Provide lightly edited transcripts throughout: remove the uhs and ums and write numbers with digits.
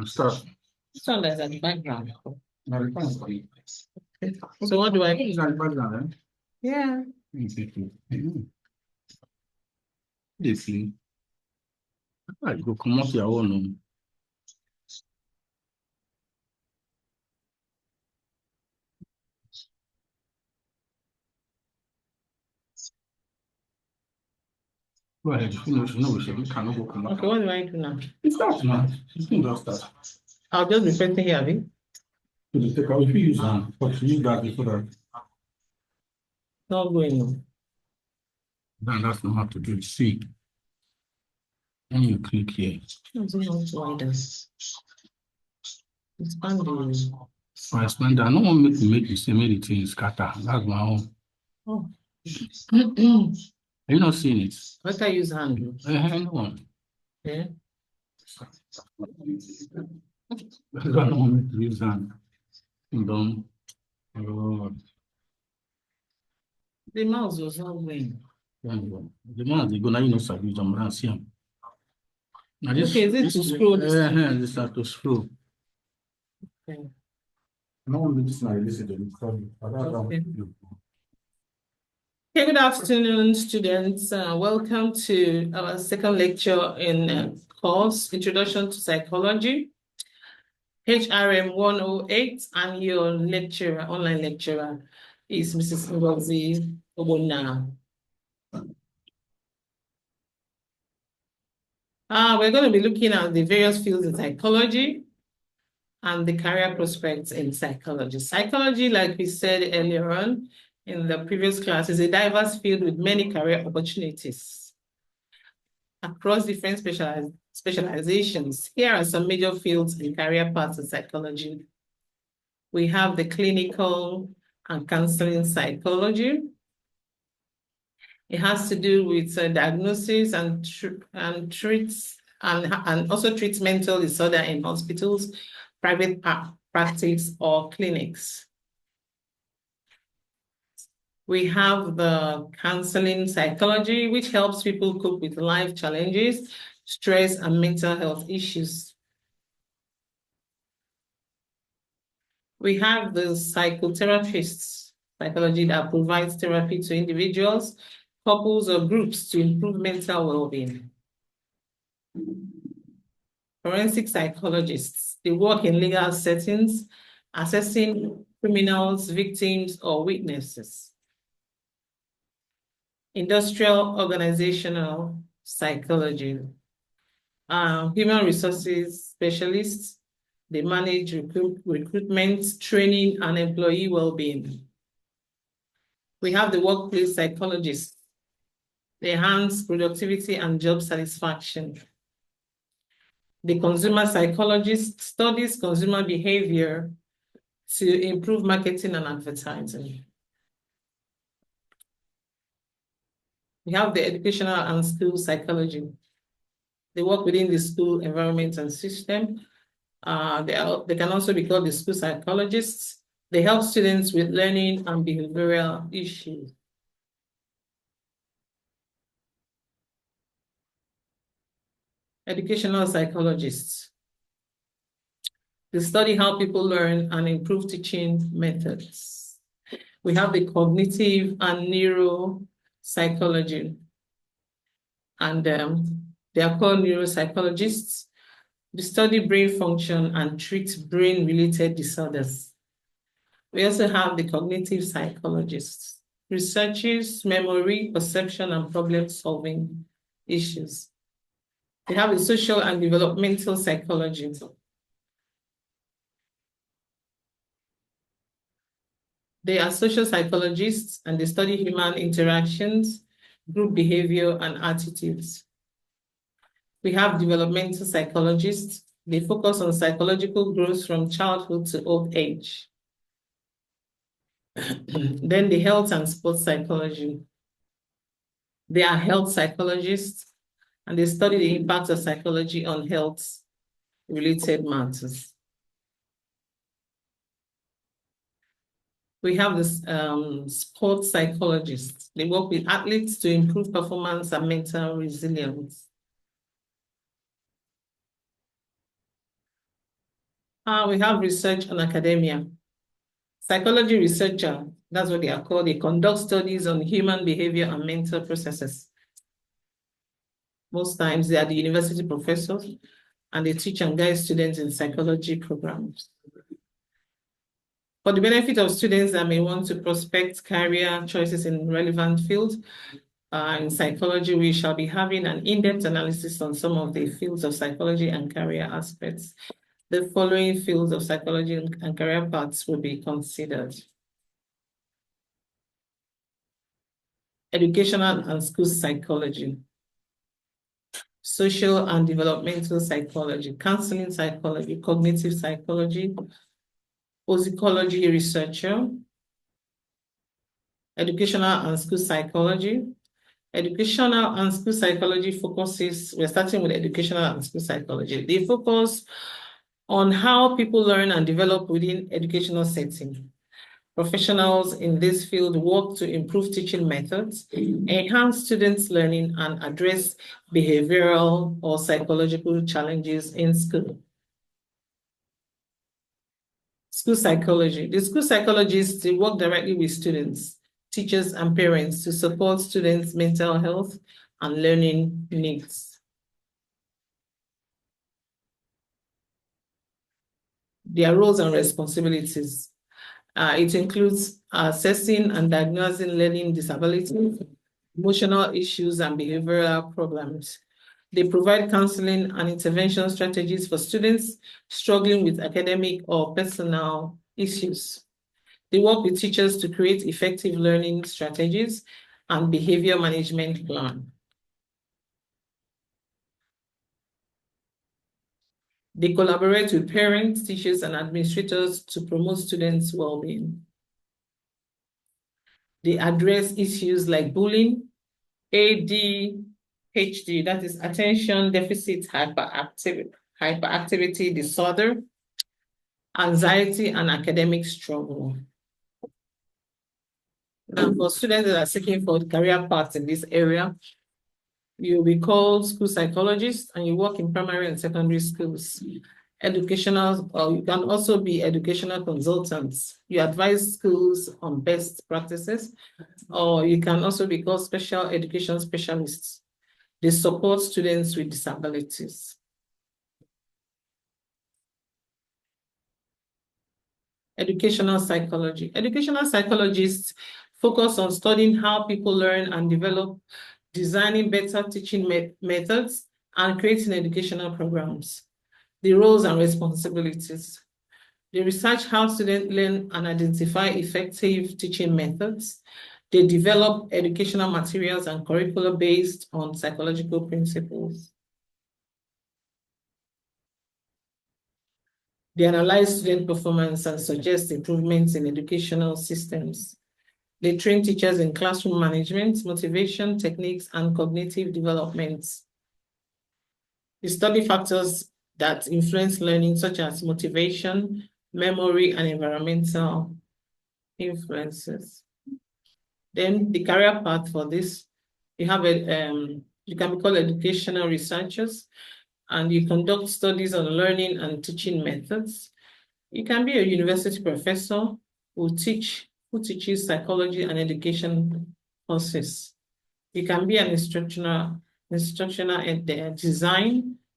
Start. Sound like that background. Now the phone for you. So what do I? It's not the background, Yeah. This thing. I go come off your own. Go ahead, finish. No, we cannot go come off. Okay, what do I do now? It starts now. You can just start. I'll just be pressing here, Abby. So the take out, if you use hand, but you use that before that. Not going on. Then that's not how to do it. See. Then you click here. It's not wider. Expand the. So I expand that. I don't want me to make the same anything scatter. That's my own. Oh. Are you not seeing it? What I use hand? No. Yeah. I don't want me to use hand. Don't. The mouse was not going. The man they go now, you know, sabi jam and see him. Now this, Okay, is it to scroll this thing? This is to scroll. Okay. No one will listen to this. Okay. Okay, good afternoon, students. Welcome to our second lecture in course Introduction to Psychology, HRM 108, and your lecturer, online lecturer, is Mrs. Ngozi Obona. We're going to be looking at the various fields in psychology and the career prospects in psychology. Psychology, like we said earlier on in the previous class, is a diverse field with many career opportunities across different specializations. Here are some major fields and career paths in psychology. We have the clinical and counseling psychology. It has to do with diagnosis and treats and also treats mental disorder in hospitals, private practice, or clinics. We have the counseling psychology, which helps people cope with life challenges, stress, and mental health issues. We have the psychotherapists psychology that provides therapy to individuals, couples, or groups to improve mental well-being. Forensic psychologists, they work in legal settings, assessing criminals, victims, or witnesses. Industrial organizational psychology, human resources specialists, they manage recruitment, training, and employee well-being. We have the workplace psychologists, they enhance productivity and job satisfaction. The consumer psychologist studies consumer behavior to improve marketing and advertising. We have the educational and school psychology. They work within the school environment and system. They can also be called the school psychologists. They help students with learning and behavioral issues. Educational psychologists. They study how people learn and improve teaching methods. We have the cognitive and neuropsychology. And they are called neuropsychologists. They study brain function and treat brain-related disorders. We also have the cognitive psychologists, researches memory, perception, and problem-solving issues. We have the social and developmental psychology. They are social psychologists and they study human interactions, group behavior, and attitudes. We have developmental psychologists. They focus on psychological growth from childhood to old age. Then the health and sports psychology. They are health psychologists and they study the impact of psychology on health-related matters. We have this sports psychologists. They work with athletes to improve performance and mental resilience. We have research and academia. Psychology researcher, that's what they are called. They conduct studies on human behavior and mental processes. Most times they are the university professors and they teach and guide students in psychology programs. For the benefit of students that may want to prospect career choices in relevant fields, in psychology, we shall be having an in-depth analysis on some of the fields of psychology and career aspects. The following fields of psychology and career paths will be considered. Educational and school psychology, social and developmental psychology, counseling psychology, cognitive psychology, psychology researcher, educational and school psychology. Educational and school psychology focuses, we're starting with educational and school psychology. They focus on how people learn and develop within educational setting. Professionals in this field work to improve teaching methods, enhance students' learning, and address behavioral or psychological challenges in school. School psychology. The school psychologists, they work directly with students, teachers, and parents to support students' mental health and learning needs. Their roles and responsibilities. It includes assessing and diagnosing learning disabilities, emotional issues, and behavioral problems. They provide counseling and intervention strategies for students struggling with academic or personal issues. They work with teachers to create effective learning strategies and behavior management plan. They collaborate with parents, teachers, and administrators to promote students' well-being. They address issues like bullying, ADHD, that is attention deficit hyperactivity disorder, anxiety, and academic struggle. Now, for students that are seeking for career paths in this area, you'll be called school psychologist and you work in primary and secondary schools. Educational, or you can also be educational consultants. You advise schools on best practices, or you can also be called special education specialists. They support students with disabilities. Educational psychology. Educational psychologists focus on studying how people learn and develop, designing better teaching methods, and creating educational programs. The roles and responsibilities. They research how students learn and identify effective teaching methods. They develop educational materials and curricula based on psychological principles. They analyze student performance and suggest improvements in educational systems. They train teachers in classroom management, motivation techniques, and cognitive developments. They study factors that influence learning, such as motivation, memory, and environmental influences. Then the career path for this, you have you can be called educational researchers, and you conduct studies on learning and teaching methods. You can be a university professor who teaches psychology and education courses. You can be an instructional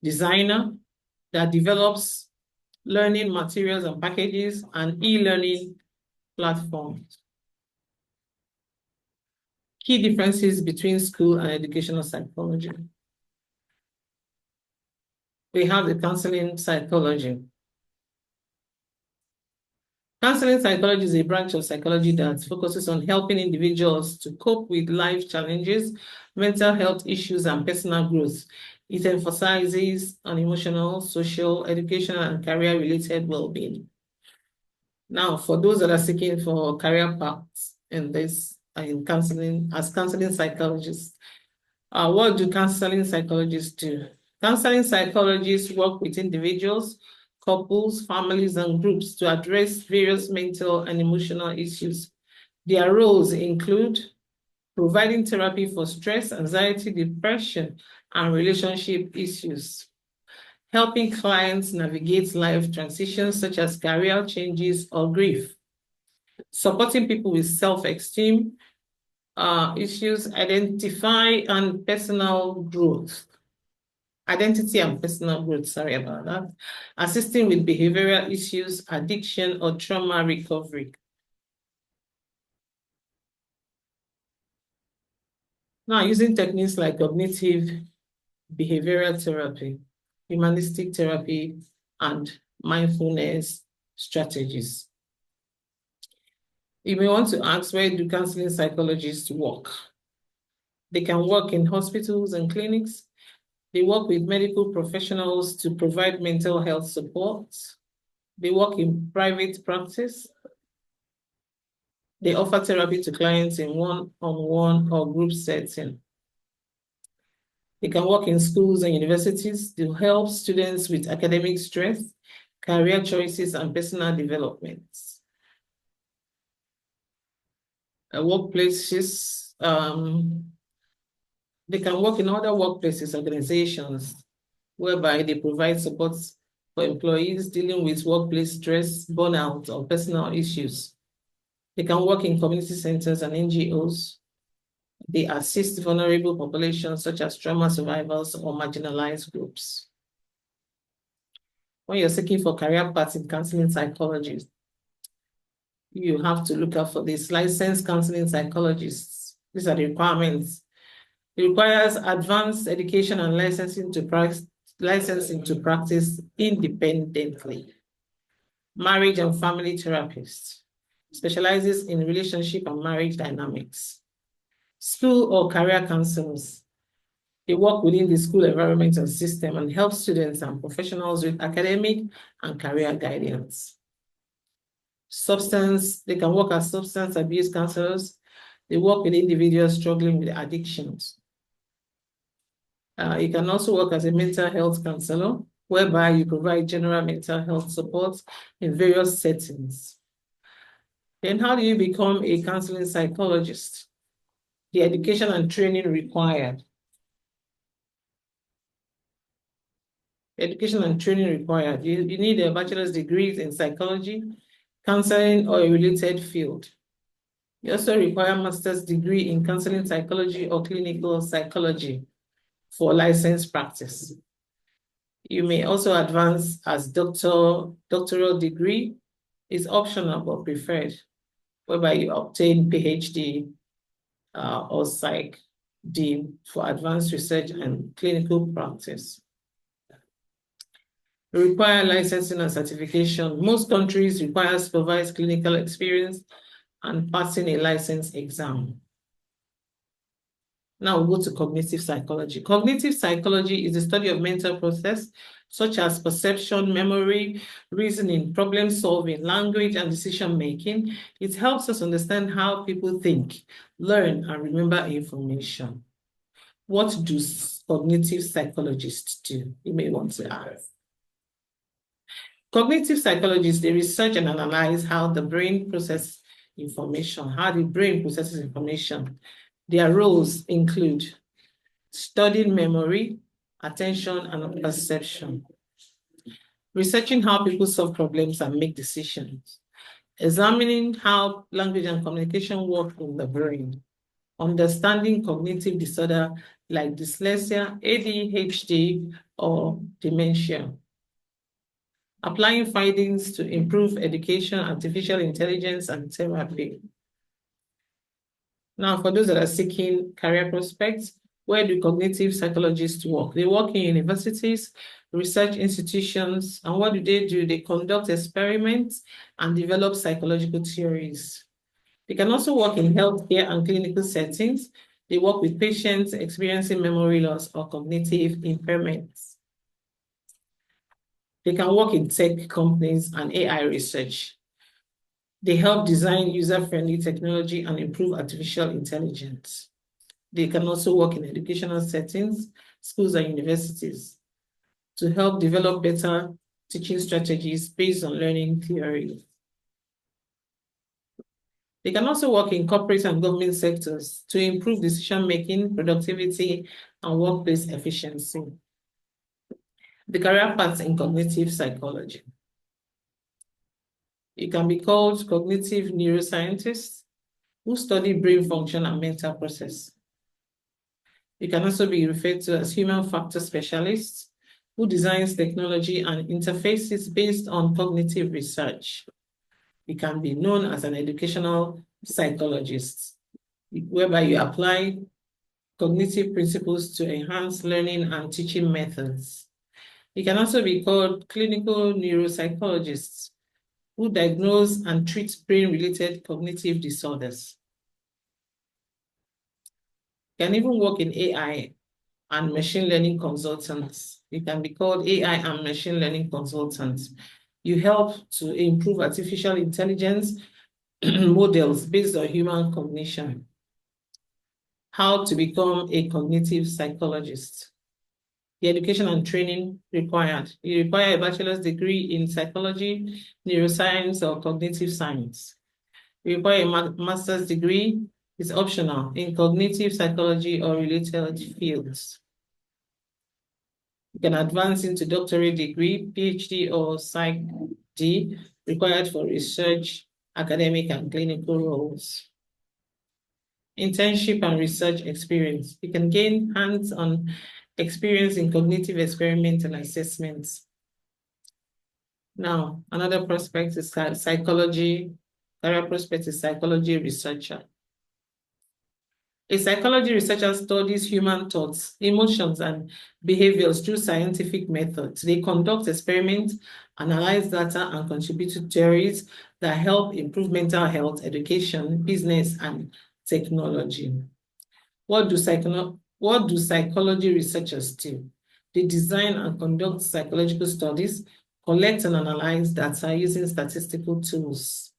designer that develops learning materials and packages and e-learning platforms. Key differences between school and educational psychology. We have the counseling psychology. Counseling psychology is a branch of psychology that focuses on helping individuals to cope with life challenges, mental health issues, and personal growth. It emphasizes on emotional, social, educational, and career-related well-being. Now, for those that are seeking for career paths in this, in counseling, as counseling psychologists, what do counseling psychologists do? Counseling psychologists work with individuals, couples, families, and groups to address various mental and emotional issues. Their roles include providing therapy for stress, anxiety, depression, and relationship issues, helping clients navigate life transitions such as career changes or grief, supporting people with self-esteem issues, identity and personal growth, sorry about that, assisting with behavioral issues, addiction, or trauma recovery. Now, using techniques like cognitive behavioral therapy, humanistic therapy, and mindfulness strategies. You may want to ask, where do counseling psychologists work? They can work in hospitals and clinics. They work with medical professionals to provide mental health support. They work in private practice. They offer therapy to clients in one-on-one or group setting. They can work in schools and universities to help students with academic stress, career choices, and personal development. Workplaces, they can work in other workplaces, organizations, whereby they provide support for employees dealing with workplace stress, burnout, or personal issues. They can work in community centers and NGOs. They assist vulnerable populations such as trauma survivors or marginalized groups. When you're seeking for career paths in counseling psychology, you have to look out for these licensed counseling psychologists. These are the requirements. It requires advanced education and licensing to practice independently. Marriage and family therapist specializes in relationship and marriage dynamics. School or career counselors. They work within the school environment and system and help students and professionals with academic and career guidance. They can work as substance abuse counselors. They work with individuals struggling with addictions. You can also work as a mental health counselor, whereby you provide general mental health support in various settings. Then how do you become a counseling psychologist? The education and training required. Education and training required. You need a bachelor's degree in psychology, counseling, or a related field. You also require a master's degree in counseling psychology or clinical psychology for licensed practice. You may also advance as doctoral degree. Is optional but preferred, whereby you obtain PhD or Psych D for advanced research and clinical practice. You require licensing and certification. Most countries require supervised clinical experience and passing a license exam. Now we'll go to cognitive psychology. Cognitive psychology is the study of mental process such as perception, memory, reasoning, problem solving, language, and decision making. It helps us understand how people think, learn, and remember information. What do cognitive psychologists do? You may want to ask. Cognitive psychologists, they research and analyze how the brain processes information, how the brain processes information. Their roles include studying memory, attention, and perception, researching how people solve problems and make decisions, examining how language and communication work in the brain, understanding cognitive disorder like dyslexia, ADHD, or dementia, applying findings to improve education, artificial intelligence, and therapy. Now, for those that are seeking career prospects, where do cognitive psychologists work? They work in universities, research institutions, and what do? They conduct experiments and develop psychological theories. They can also work in healthcare and clinical settings. They work with patients experiencing memory loss or cognitive impairments. They can work in tech companies and AI research. They help design user-friendly technology and improve artificial intelligence. They can also work in educational settings, schools and universities, to help develop better teaching strategies based on learning theory. They can also work in corporate and government sectors to improve decision-making, productivity, and workplace efficiency. The career paths in cognitive psychology. You can be called cognitive neuroscientist who study brain function and mental process. You can also be referred to as human factor specialist who designs technology and interfaces based on cognitive research. You can be known as an educational psychologist, whereby you apply cognitive principles to enhance learning and teaching methods. You can also be called clinical neuropsychologists who diagnose and treat brain-related cognitive disorders. You can even work in AI and machine learning consultants. You can be called AI and machine learning consultants. You help to improve artificial intelligence models based on human cognition. How to become a cognitive psychologist. The education and training required. You require a bachelor's degree in psychology, neuroscience, or cognitive science. You require a master's degree. It's optional in cognitive psychology or related fields. You can advance into doctorate degree, PhD, or Psych.D, required for research, academic, and clinical roles. Internship and research experience. You can gain hands-on experience in cognitive experiments and assessments. Now, another prospect is psychology. Career prospect is psychology researcher. A psychology researcher studies human thoughts, emotions, and behaviors through scientific methods. They conduct experiments, analyze data, and contribute to theories that help improve mental health, education, business, and technology. What do psychology researchers do? They design and conduct psychological studies, collect and analyze data using statistical tools.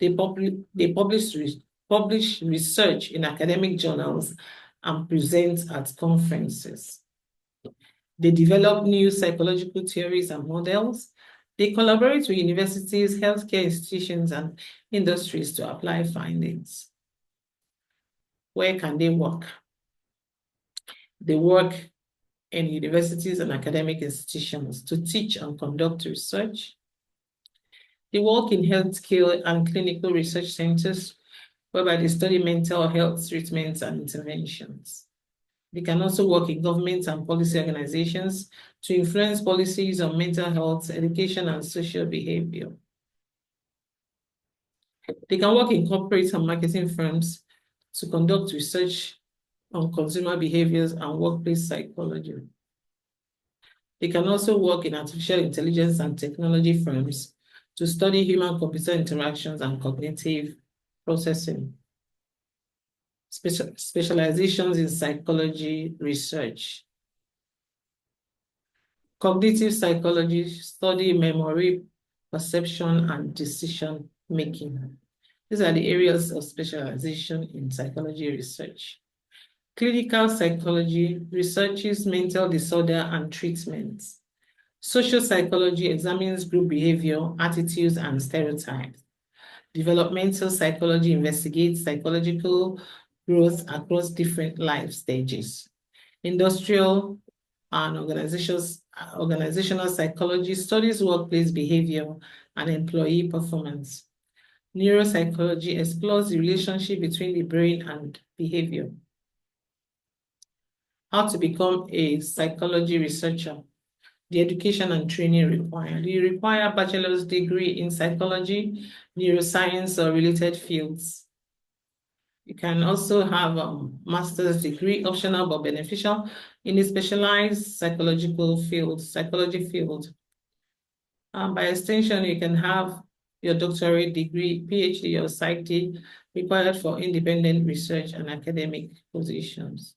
They publish research in academic journals and present at conferences. They develop new psychological theories and models. They collaborate with universities, healthcare institutions, and industries to apply findings. Where can they work? They work in universities and academic institutions to teach and conduct research. They work in healthcare and clinical research centers, whereby they study mental health treatments and interventions. They can also work in government and policy organizations to influence policies on mental health, education, and social behavior. They can work in corporate and marketing firms to conduct research on consumer behaviors and workplace psychology. They can also work in artificial intelligence and technology firms to study human-computer interactions and cognitive processing. Specializations in psychology research. Cognitive psychology study memory, perception, and decision making. These are the areas of specialization in psychology research. Clinical psychology researches mental disorder and treatments. Social psychology examines group behavior, attitudes, and stereotypes. Developmental psychology investigates psychological growth across different life stages. Industrial and organizational psychology studies workplace behavior and employee performance. Neuropsychology explores the relationship between the brain and behavior. How to become a psychology researcher. The education and training required. You require a bachelor's degree in psychology, neuroscience, or related fields. You can also have a master's degree, optional but beneficial, in a specialized psychology field. By extension, you can have your doctorate degree, PhD, or Psych.D required for independent research and academic positions.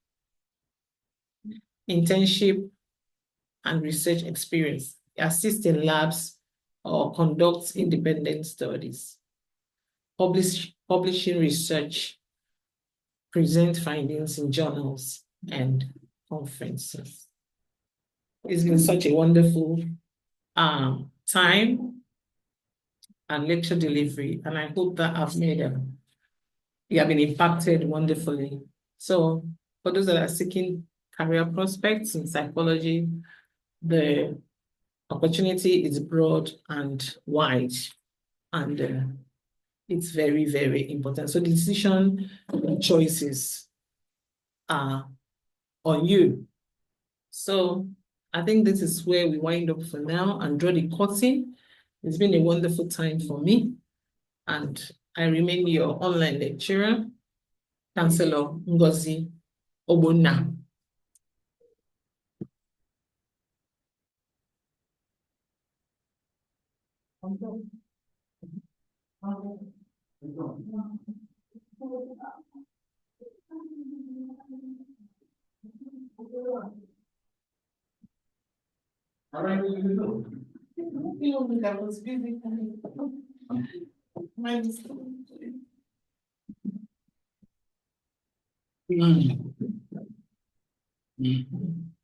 Internship and research experience. Assist in labs or conduct independent studies. Publishing research. Present findings in journals and conferences. It's been such a wonderful time and lecture delivery, and I hope that I've made you have been impacted wonderfully. So for those that are seeking career prospects in psychology, the opportunity is broad and wide, and it's very, very important. So the decision choices are on you. So I think this is where we wind up for now and draw the curtain. It's been a wonderful time for me, and I remain your online lecturer, Chancellor Ngozi Ogbonna. Mm.